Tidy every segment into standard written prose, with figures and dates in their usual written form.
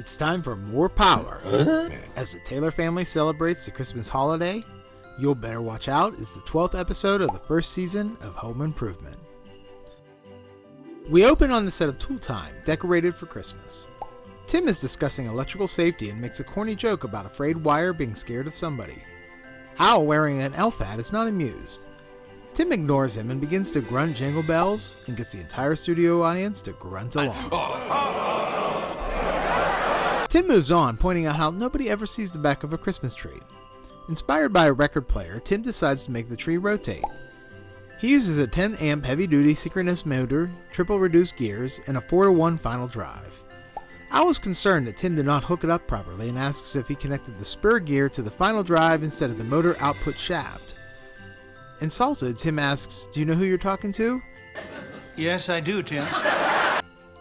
It's time for more power. As the Taylor family celebrates the Christmas holiday, Yule Better Watch Out is the 12th episode of the first season of Home Improvement. We open on the set of Tool Time, decorated for Christmas. Tim is discussing electrical safety and makes a corny joke about a frayed wire being scared of somebody. Al, wearing an elf hat, is not amused. Tim ignores him and begins to grunt Jingle Bells and gets the entire studio audience to grunt along. Tim moves on, pointing out how nobody ever sees the back of a Christmas tree. Inspired by a record player, Tim decides to make the tree rotate. He uses a 10 amp heavy-duty synchronous motor, triple reduced gears, and a 4-to-1 final drive. Al was concerned that Tim did not hook it up properly and asks if he connected the spur gear to the final drive instead of the motor output shaft. Insulted, Tim asks, "Do you know who you're talking to?" Yes, I do, Tim.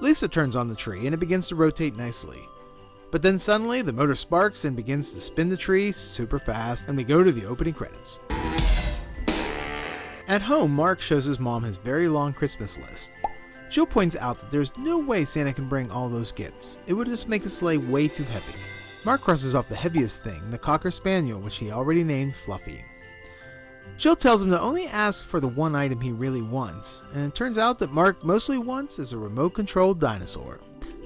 Lisa turns on the tree and it begins to rotate nicely. But then suddenly the motor sparks and begins to spin the tree super fast, and we go to the opening credits. At home, Mark shows his mom his very long Christmas list. Jill points out that there's no way Santa can bring all those gifts. It would just make his sleigh way too heavy. Mark crosses off the heaviest thing, the Cocker Spaniel, which he already named Fluffy. Jill tells him to only ask for the one item he really wants, and it turns out that Mark mostly wants is a remote-controlled dinosaur.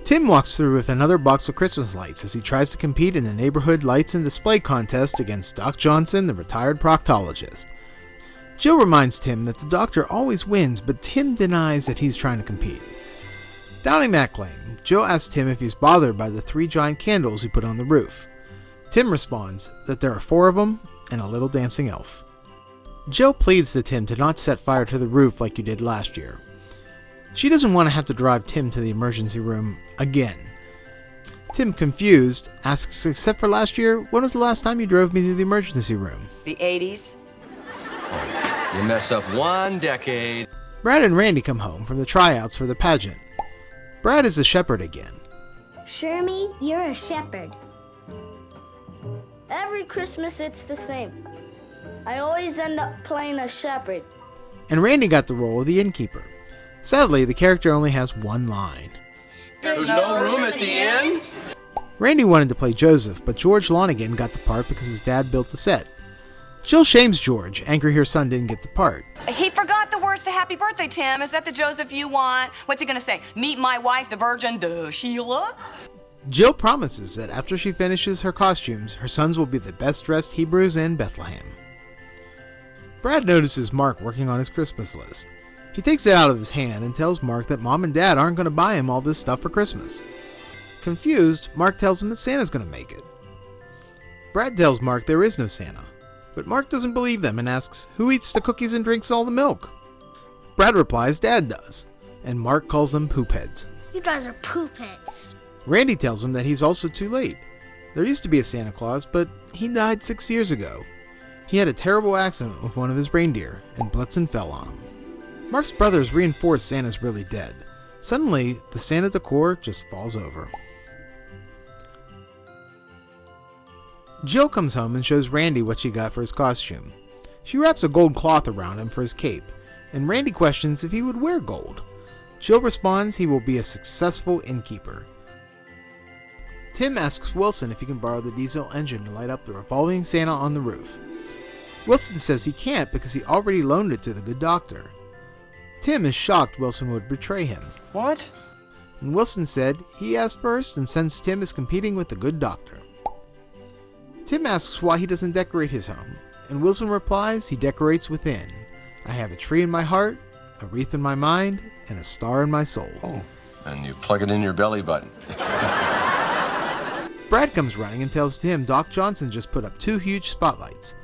Tim walks through with another box of Christmas lights as he tries to compete in the neighborhood lights and display contest against Doc Johnson, the retired proctologist. Jill reminds Tim that the doctor always wins, but Tim denies that he's trying to compete. Doubting that claim, Jill asks Tim if he's bothered by the 3 giant candles he put on the roof. Tim responds that there are 4 of them and a little dancing elf. Jill pleads to Tim to not set fire to the roof like you did last year. She doesn't want to have to drive Tim to the emergency room again. Tim, confused, asks, "Except for last year, when was the last time you drove me to the emergency room?" The 80s. You mess up one decade. Brad and Randy come home from the tryouts for the pageant. Brad is the shepherd again. Shermie, you're a shepherd. Every Christmas it's the same. I always end up playing a shepherd. And Randy got the role of the innkeeper. Sadly, the character only has one line. There's no room at the inn? Randy wanted to play Joseph, but George Lonigan got the part because his dad built the set. Jill shames George, angry her son didn't get the part. He forgot the words to Happy Birthday, Tim. Is that the Joseph you want? What's he gonna say? Meet my wife, the Virgin, Sheila? Jill promises that after she finishes her costumes, her sons will be the best-dressed Hebrews in Bethlehem. Brad notices Mark working on his Christmas list. He takes it out of his hand and tells Mark that Mom and Dad aren't going to buy him all this stuff for Christmas. Confused, Mark tells him that Santa's going to make it. Brad tells Mark there is no Santa, but Mark doesn't believe them and asks, "Who eats the cookies and drinks all the milk?" Brad replies Dad does, and Mark calls them poop heads. You guys are poop heads. Randy tells him that he's also too late. There used to be a Santa Claus, but he died 6 years ago. He had a terrible accident with one of his reindeer, and Blitzen fell on him. Mark's brothers reinforce Santa's really dead. Suddenly, the Santa decor just falls over. Jill comes home and shows Randy what she got for his costume. She wraps a gold cloth around him for his cape, and Randy questions if he would wear gold. Jill responds he will be a successful innkeeper. Tim asks Wilson if he can borrow the diesel engine to light up the revolving Santa on the roof. Wilson says he can't because he already loaned it to the good doctor. Tim is shocked Wilson would betray him. What? And Wilson said he asked first, and since Tim is competing with the good doctor. Tim asks why he doesn't decorate his home, and Wilson replies he decorates within. "I have a tree in my heart, a wreath in my mind, and a star in my soul." Oh, and you plug it in your belly button. Brad comes running and tells Tim Doc Johnson just put up 2 huge spotlights.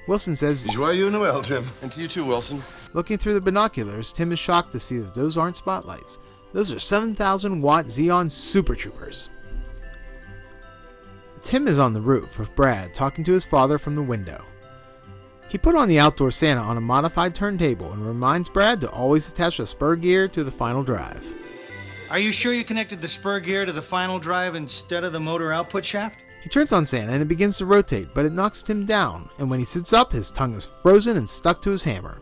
Wilson says, Joyeux Noël, Tim. And to you too, Wilson. Looking through the binoculars, Tim is shocked to see that those aren't spotlights. Those are 7,000-watt Xeon Super Troopers. Tim is on the roof with Brad talking to his father from the window. He put on the outdoor Santa on a modified turntable and reminds Brad to always attach the spur gear to the final drive. Are you sure you connected the spur gear to the final drive instead of the motor output shaft? He turns on Santa and it begins to rotate, but it knocks Tim down, and when he sits up, his tongue is frozen and stuck to his hammer.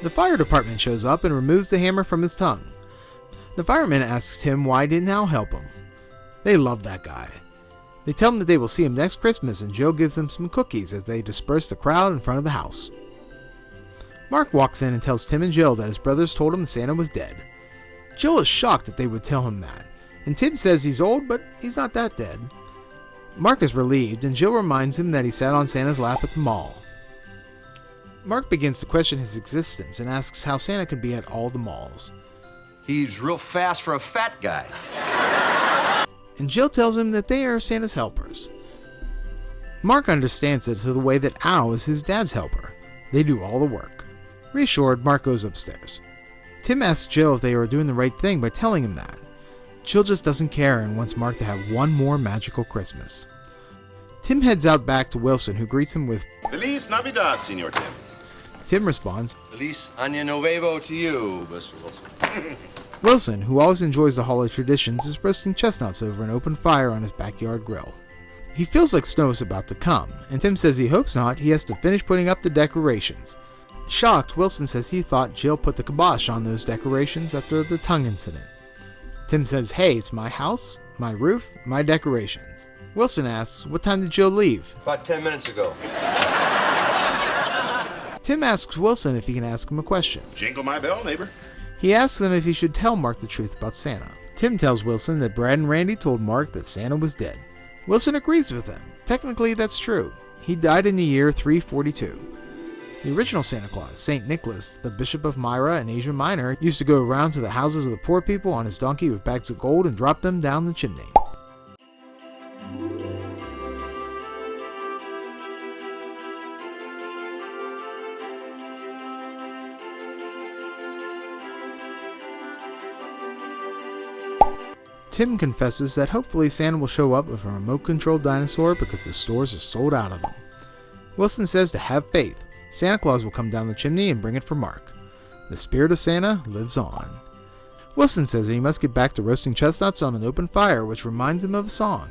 The fire department shows up and removes the hammer from his tongue. The fireman asks Tim why didn't Al help him. They love that guy. They tell him that they will see him next Christmas, and Jill gives them some cookies as they disperse the crowd in front of the house. Mark walks in and tells Tim and Jill that his brothers told him Santa was dead. Jill is shocked that they would tell him that, and Tim says he's old, but he's not that dead. Mark is relieved, and Jill reminds him that he sat on Santa's lap at the mall. Mark begins to question his existence and asks how Santa could be at all the malls. He's real fast for a fat guy. And Jill tells him that they are Santa's helpers. Mark understands it to the way that Al is his dad's helper. They do all the work. Reassured, Mark goes upstairs. Tim asks Jill if they are doing the right thing by telling him that. Jill just doesn't care and wants Mark to have one more magical Christmas. Tim heads out back to Wilson, who greets him with Feliz Navidad, Senor Tim. Tim responds, Feliz Año Nuevo to you, Mr. Wilson. Wilson, who always enjoys the holiday traditions, is roasting chestnuts over an open fire on his backyard grill. He feels like snow is about to come, and Tim says he hopes not. He has to finish putting up the decorations. Shocked, Wilson says he thought Jill put the kibosh on those decorations after the tongue incident. Tim says, hey, it's my house, my roof, my decorations. Wilson asks, what time did Jill leave? About 10 minutes ago. Tim asks Wilson if he can ask him a question. Jingle my bell, neighbor. He asks him if he should tell Mark the truth about Santa. Tim tells Wilson that Brad and Randy told Mark that Santa was dead. Wilson agrees with him. Technically, that's true. He died in the year 342. The original Santa Claus, St. Nicholas, the Bishop of Myra in Asia Minor, used to go around to the houses of the poor people on his donkey with bags of gold and drop them down the chimney. Tim confesses that hopefully Santa will show up with a remote-controlled dinosaur because the stores are sold out of them. Wilson says to have faith. Santa Claus will come down the chimney and bring it for Mark. The spirit of Santa lives on. Wilson says that he must get back to roasting chestnuts on an open fire, which reminds him of a song.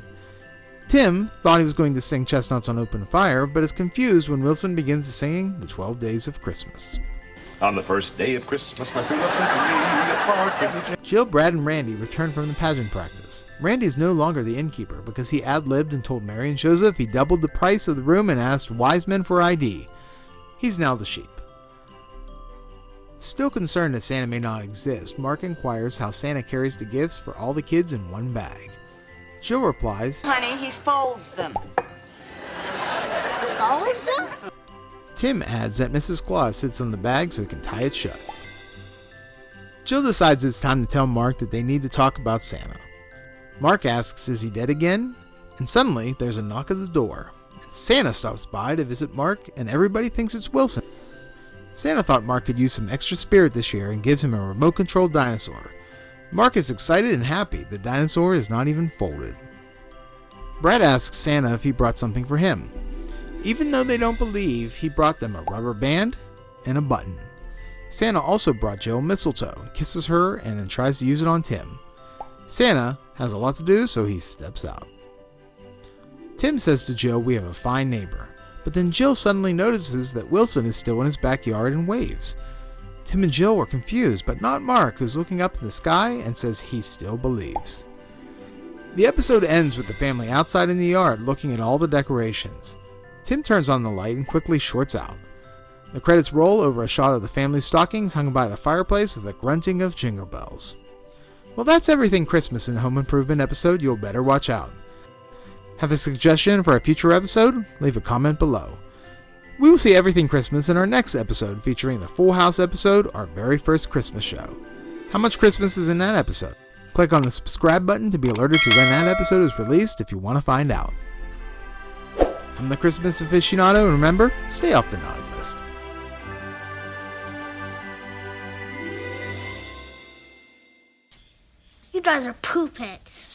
Tim thought he was going to sing Chestnuts on Open Fire, but is confused when Wilson begins singing the 12 Days of Christmas. On the first day of Christmas, my true love sent to me a partridge. Jill, Brad, and Randy return from the pageant practice. Randy is no longer the innkeeper because he ad-libbed and told Mary and Joseph he doubled the price of the room and asked wise men for ID. He's now the sheep. Still concerned that Santa may not exist, Mark inquires how Santa carries the gifts for all the kids in one bag. Jill replies, Honey, he folds them. Folds them? Tim adds that Mrs. Claus sits on the bag so he can tie it shut. Jill decides it's time to tell Mark that they need to talk about Santa. Mark asks, is he dead again? And suddenly, there's a knock at the door. And Santa stops by to visit Mark, and everybody thinks it's Wilson. Santa thought Mark could use some extra spirit this year and gives him a remote-controlled dinosaur. Mark is excited and happy. The dinosaur is not even folded. Brad asks Santa if he brought something for him. Even though they don't believe, he brought them a rubber band and a button. Santa also brought Jill mistletoe, kisses her, and then tries to use it on Tim. Santa has a lot to do, so he steps out. Tim says to Jill, we have a fine neighbor. But then Jill suddenly notices that Wilson is still in his backyard and waves. Tim and Jill were confused, but not Mark, who's looking up in the sky and says he still believes. The episode ends with the family outside in the yard looking at all the decorations. Tim turns on the light and quickly shorts out. The credits roll over a shot of the family's stockings hung by the fireplace with a grunting of jingle bells. Well, that's everything Christmas in the Home Improvement episode You'll Better Watch Out. Have a suggestion for a future episode? Leave a comment below. We will see everything Christmas in our next episode featuring the Full House episode, our very first Christmas show. How much Christmas is in that episode? Click on the subscribe button to be alerted to when that episode is released if you want to find out. I'm the Christmas Aficionado, and remember, stay off the naughty list. You guys are poop heads.